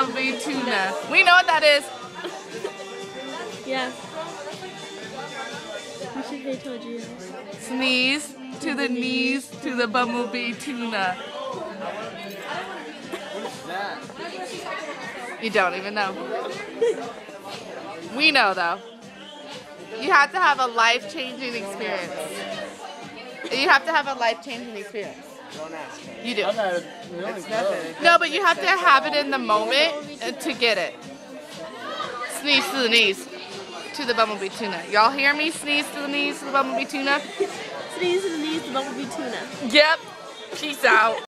bumblebee tuna. We know what that is. Yeah. We should have told you. Sneeze to the knees to the bumblebee tuna. What is that? You don't even know. We know though. You have to have a life-changing experience. You have to have a life-changing experience. Don't ask. You do. I've had a million girls. No, but you have to have it in the moment to get it. Sneeze to the knees to the bumblebee tuna. Y'all hear me? Sneeze to the knees to the bumblebee tuna? Sneeze to the knees, the bumblebee tuna. Yep. Peace out.